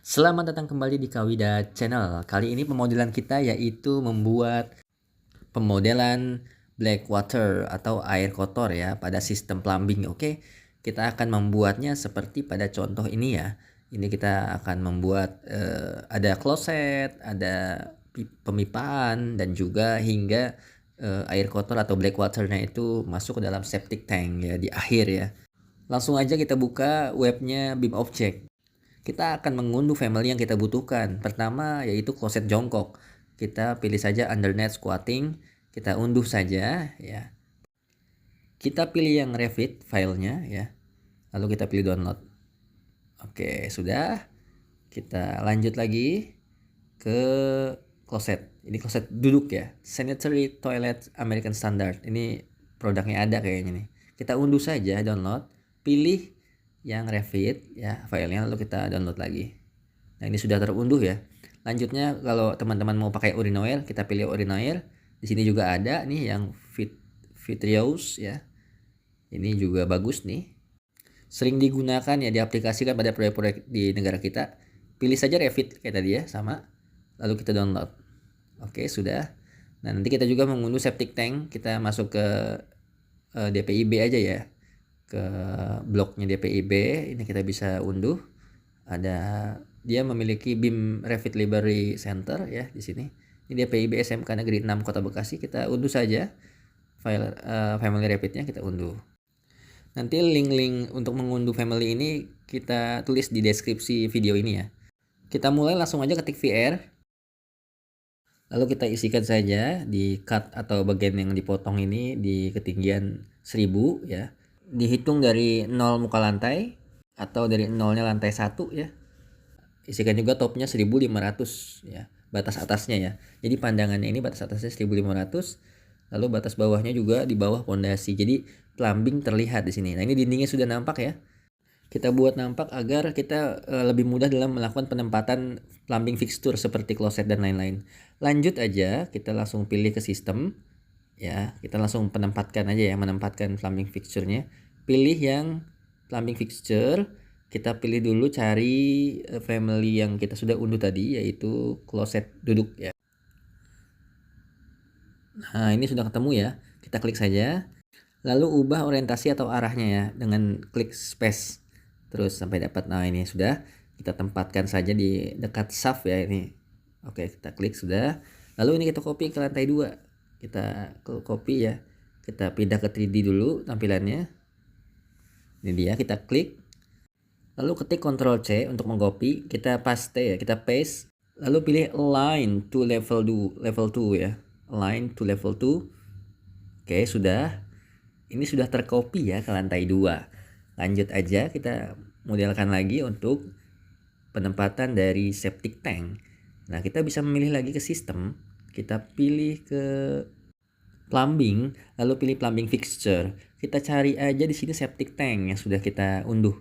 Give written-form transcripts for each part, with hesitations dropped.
Selamat datang kembali di Kawida Channel. Kali ini pemodelan kita yaitu membuat pemodelan black water atau air kotor ya pada sistem plumbing. Oke, kita akan membuatnya seperti pada contoh ini ya. Ini kita akan membuat ada kloset, ada pemipaan dan juga hingga air kotor atau black waternya itu masuk ke dalam septic tank ya di akhir ya. Langsung aja kita buka webnya BIM Object. Kita akan mengunduh family yang kita butuhkan. Pertama yaitu kloset jongkok. Kita pilih saja undernet squatting. Kita unduh saja ya. Kita pilih yang Revit filenya ya. Lalu kita pilih download. Oke, sudah. Kita lanjut lagi ke kloset. Ini kloset duduk ya. Sanitary Toilet American Standard. Ini produknya ada kayaknya nih. Kita unduh saja download. Pilih yang Revit ya filenya, lalu kita download lagi. Nah, ini sudah terunduh ya. Lanjutnya kalau teman-teman mau pakai Urinoil, kita pilih Urinoil. Di sini juga ada nih yang Vitreous ya. Ini juga bagus nih. Sering digunakan ya, diaplikasikan pada proyek-proyek di negara kita. Pilih saja Revit kayak tadi ya, sama. Lalu kita download. Oke, sudah. Nah, nanti kita juga mengunduh septic tank. Kita masuk ke DPIB aja ya. Ke bloknya DPIB, ini kita bisa unduh. Dia memiliki BIM Revit Library Center ya di sini. Ini DPIB SMK Negeri 6 Kota Bekasi. Kita unduh saja file family Revitnya, kita unduh. Nanti link-link untuk mengunduh family ini kita tulis di deskripsi video ini ya. Kita mulai langsung aja ketik VR. Lalu kita isikan saja di cut atau bagian yang dipotong ini di ketinggian 1000 ya. Dihitung dari 0 muka lantai atau dari 0-nya lantai 1 ya. Isikan juga topnya 1500 ya, batas atasnya ya. Jadi pandangannya ini batas atasnya 1500, lalu batas bawahnya juga di bawah pondasi. Jadi plumbing terlihat di sini. Nah, ini dindingnya sudah nampak ya. Kita buat nampak agar kita lebih mudah dalam melakukan penempatan plumbing fixture seperti kloset dan lain-lain. Lanjut aja, kita langsung pilih ke sistem ya. Kita langsung penempatkan aja ya, menempatkan plumbing fixture-nya. Pilih yang plumbing fixture. Kita pilih dulu cari family yang kita sudah unduh tadi, yaitu kloset duduk ya. Nah, ini sudah ketemu ya. Kita klik saja. Lalu ubah orientasi atau arahnya ya dengan klik space. Terus sampai dapat. Nah, ini sudah. Kita tempatkan saja di dekat shaft ya ini. Oke, kita klik sudah. Lalu ini kita copy ke lantai 2. Kita copy ya. Kita pindah ke 3D dulu tampilannya. Ini dia, kita klik. Lalu ketik Ctrl C untuk mengcopy, kita paste ya, kita paste. Lalu pilih align to level 2 ya. Align to level 2. Oke, sudah. Ini sudah tercopy ya ke lantai 2. Lanjut aja, kita modelkan lagi untuk penempatan dari septic tank. Nah, kita bisa memilih lagi ke sistem. Kita pilih ke plumbing, lalu pilih plumbing fixture. Kita cari aja di sini septic tank yang sudah kita unduh.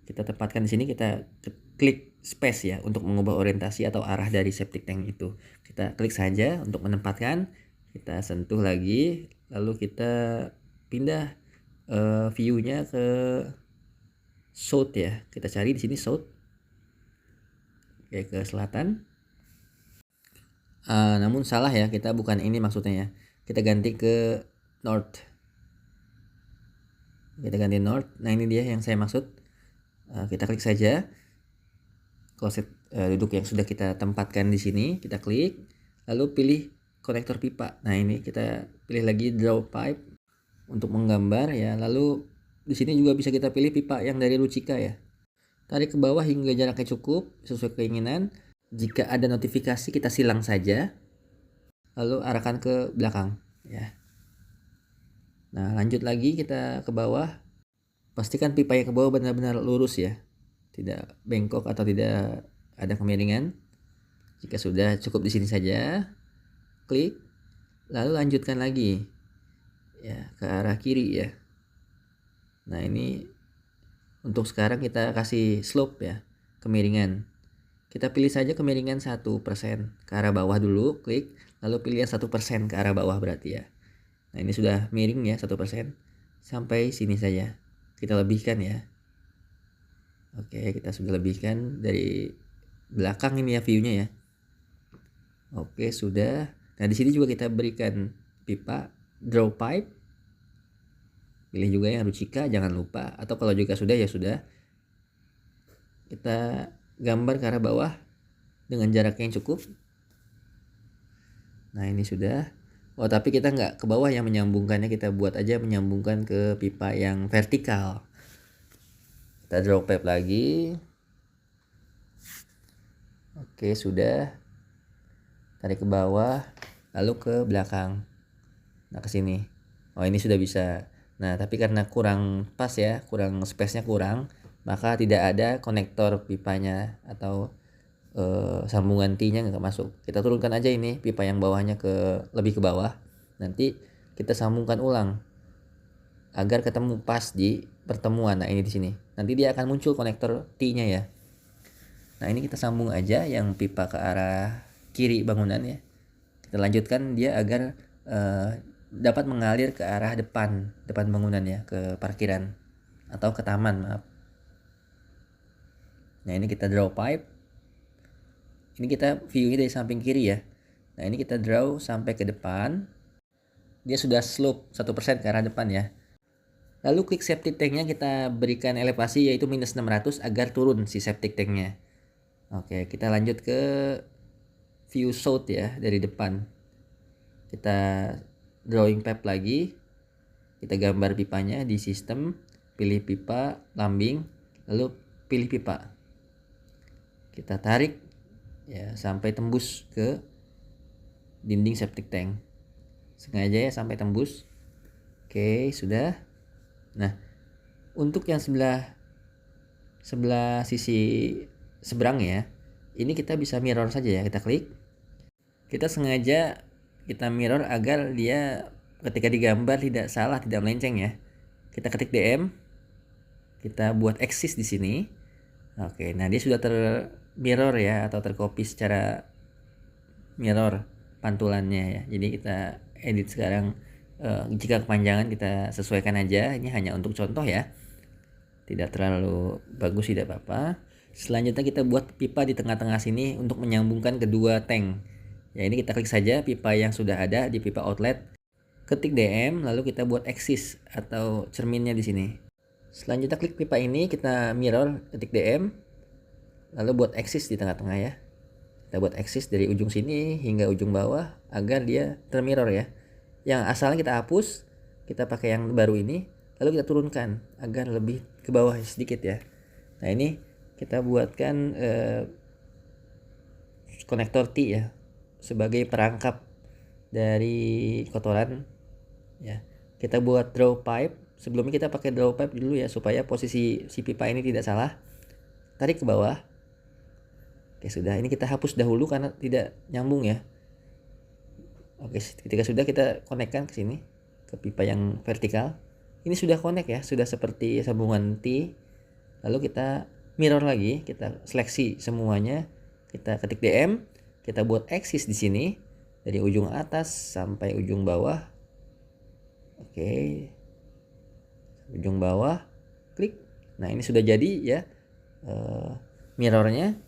Kita tempatkan di sini, kita klik space ya untuk mengubah orientasi atau arah dari septic tank itu. Kita klik saja untuk menempatkan, kita sentuh lagi, lalu kita pindah view-nya ke south ya. Kita cari di sini south. Oke, ke selatan. Namun salah ya, kita bukan ini maksudnya ya. Kita ganti ke north. Kita ganti north. Nah, ini dia yang saya maksud. Kita klik saja kloset duduk yang sudah kita tempatkan di sini, kita klik, lalu pilih konektor pipa. Nah, ini kita pilih lagi draw pipe untuk menggambar ya. Lalu di sini juga bisa kita pilih pipa yang dari Lucika ya. Tarik ke bawah hingga jaraknya cukup sesuai keinginan. Jika ada notifikasi kita silang saja, lalu arahkan ke belakang ya. Nah, lanjut lagi kita ke bawah. Pastikan pipa yang ke bawah benar-benar lurus ya, tidak bengkok atau tidak ada kemiringan. Jika sudah, cukup di sini saja. Klik, lalu lanjutkan lagi ya ke arah kiri ya. Nah, ini untuk sekarang kita kasih slope ya, kemiringan. Kita pilih saja kemiringan 1% ke arah bawah dulu, klik, lalu pilih 1% ke arah bawah berarti ya. Nah, ini sudah miring ya 1%. Sampai sini saja. Kita lebihkan ya. Oke, kita sudah lebihkan dari belakang ini ya view-nya ya. Oke, sudah. Nah, di sini juga kita berikan pipa draw pipe. Pilih juga yang Ruchika, jangan lupa. Atau kalau juga sudah ya sudah. Kita gambar ke arah bawah dengan jarak yang cukup. Nah, ini sudah. Oh, tapi kita nggak ke bawah yang menyambungkannya, kita buat aja menyambungkan ke pipa yang vertikal. Kita draw pipe lagi. Oke, sudah. Tarik ke bawah, lalu ke belakang. Nah, ke sini. Oh, ini sudah bisa. Nah, tapi karena kurang pas ya, kurang space-nya kurang, maka tidak ada konektor pipanya atau sambungan T-nya nggak masuk. Kita turunkan aja ini pipa yang bawahnya lebih ke bawah. Nanti kita sambungkan ulang agar ketemu pas di pertemuan. Nah, ini di sini. Nanti dia akan muncul konektor T-nya ya. Nah, ini kita sambung aja yang pipa ke arah kiri bangunan ya. Kita lanjutkan dia agar dapat mengalir ke arah depan bangunan ya, ke parkiran atau ke taman, maaf. Nah, ini kita draw pipe. Ini kita view-nya dari samping kiri ya. Nah, ini kita draw sampai ke depan. Dia sudah slope 1% ke arah depan ya. Lalu quick septic tanknya kita berikan elevasi yaitu minus 600 agar turun si septic tanknya. Oke, kita lanjut ke view south ya, dari depan. Kita drawing pipe lagi. Kita gambar pipanya di sistem. Pilih pipa, lambing. Lalu pilih pipa. Kita tarik ya sampai tembus ke dinding septic tank. Sengaja ya sampai tembus. Oke, sudah. Nah, untuk yang sebelah sisi seberang ya, ini kita bisa mirror saja ya. Kita klik. Kita sengaja kita mirror agar dia ketika digambar tidak salah, tidak melenceng ya. Kita ketik DM. Kita buat axis di sini. Oke, nah dia sudah termirror ya atau tercopy secara mirror pantulannya ya. Jadi kita edit sekarang, jika kepanjangan kita sesuaikan aja. Ini hanya untuk contoh ya. Tidak terlalu bagus tidak apa-apa. Selanjutnya kita buat pipa di tengah-tengah sini untuk menyambungkan kedua tank. Ya, ini kita klik saja pipa yang sudah ada di pipa outlet. Ketik DM lalu kita buat axis atau cerminnya di sini. Selanjutnya klik pipa ini, kita mirror, ketik DM, lalu buat axis di tengah-tengah ya. Kita buat axis dari ujung sini hingga ujung bawah agar dia termirror ya. Yang asalnya kita hapus, kita pakai yang baru ini, lalu kita turunkan agar lebih ke bawah sedikit ya. Nah, ini kita buatkan konektor T ya sebagai perangkap dari kotoran ya. Kita buat draw pipe. Sebelumnya kita pakai draw pipe dulu ya supaya posisi si pipa ini tidak salah. Tarik ke bawah. Oke, sudah. Ini kita hapus dahulu karena tidak nyambung ya. Oke, ketika sudah kita konekkan ke sini ke pipa yang vertikal. Ini sudah connect ya, sudah seperti sambungan T. Lalu kita mirror lagi, kita seleksi semuanya. Kita ketik DM, kita buat axis di sini dari ujung atas sampai ujung bawah. Oke. Ujung bawah, klik. Nah, ini sudah jadi ya, mirrornya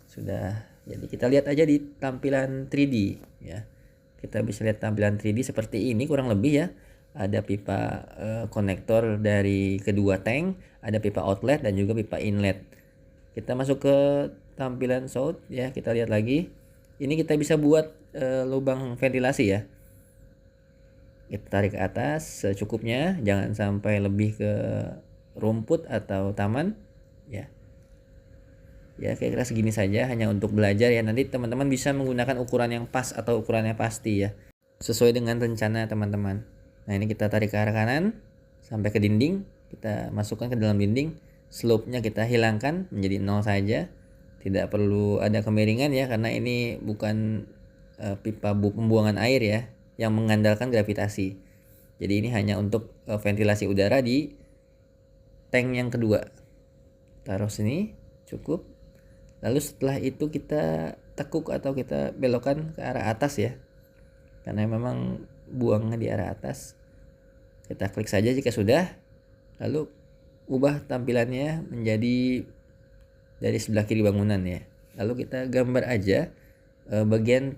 sudah. Jadi kita lihat aja di tampilan 3D ya. Kita bisa lihat tampilan 3D seperti ini kurang lebih ya. Ada pipa konektor dari kedua tank, ada pipa outlet dan juga pipa inlet. Kita masuk ke tampilan south ya, kita lihat lagi. Ini kita bisa buat lubang ventilasi ya. Kita tarik ke atas secukupnya, jangan sampai lebih ke rumput atau taman ya. Ya, kira-kira segini saja, hanya untuk belajar ya. Nanti teman-teman bisa menggunakan ukuran yang pas atau ukurannya pasti ya, sesuai dengan rencana teman-teman. Nah, ini kita tarik ke arah kanan sampai ke dinding, kita masukkan ke dalam dinding. Slope-nya kita hilangkan menjadi 0 saja. Tidak perlu ada kemiringan ya, karena ini bukan pipa pembuangan air ya yang mengandalkan gravitasi. Jadi ini hanya untuk ventilasi udara di tank yang kedua. Taruh sini, cukup. Lalu setelah itu kita tekuk atau kita belokkan ke arah atas ya. Karena memang buangnya di arah atas. Kita klik saja jika sudah. Lalu ubah tampilannya menjadi dari sebelah kiri bangunan ya. lalu kita gambar aja bagian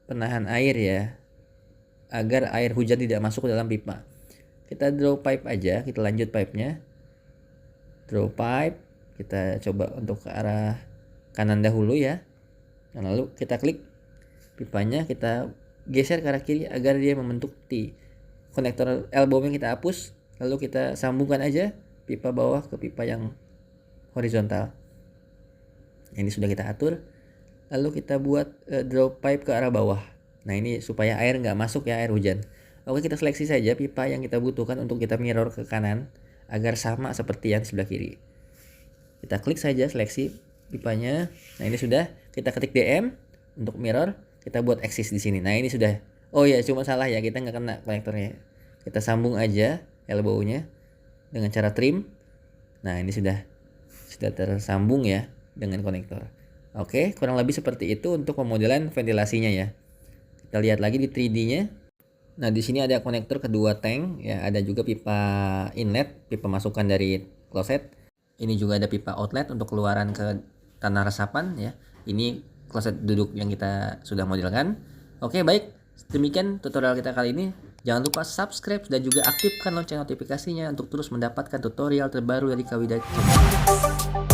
penahan air ya, agar air hujan tidak masuk ke dalam pipa. Kita draw pipe aja, kita lanjut pipe-nya. Draw pipe, kita coba untuk ke arah kanan dahulu ya. Nah, lalu kita klik pipanya, kita geser ke arah kiri agar dia membentuk T. Konektor elbow-nya kita hapus, lalu kita sambungkan aja pipa bawah ke pipa yang horizontal. Ini sudah kita atur. Lalu kita buat draw pipe ke arah bawah. Nah, ini supaya air nggak masuk ya, air hujan. Oke, kita seleksi saja pipa yang kita butuhkan untuk kita mirror ke kanan agar sama seperti yang sebelah kiri. Kita klik saja seleksi pipanya. Nah, ini sudah. Kita ketik DM untuk mirror, kita buat axis di sini. Nah, ini sudah. Oh ya, cuma salah ya, kita nggak kena konektornya. Kita sambung aja elbow-nya dengan cara trim. Nah, ini sudah tersambung ya dengan konektor. Oke, kurang lebih seperti itu untuk pemodelan ventilasinya ya. Kita lihat lagi di 3D-nya. Nah, di sini ada konektor kedua tank ya, ada juga pipa inlet, pipa masukan dari kloset. Ini juga ada pipa outlet untuk keluaran ke tanah resapan ya. Ini kloset duduk yang kita sudah modelkan. Oke, baik. Demikian tutorial kita kali ini. Jangan lupa subscribe dan juga aktifkan lonceng notifikasinya untuk terus mendapatkan tutorial terbaru dari Kawida Channel.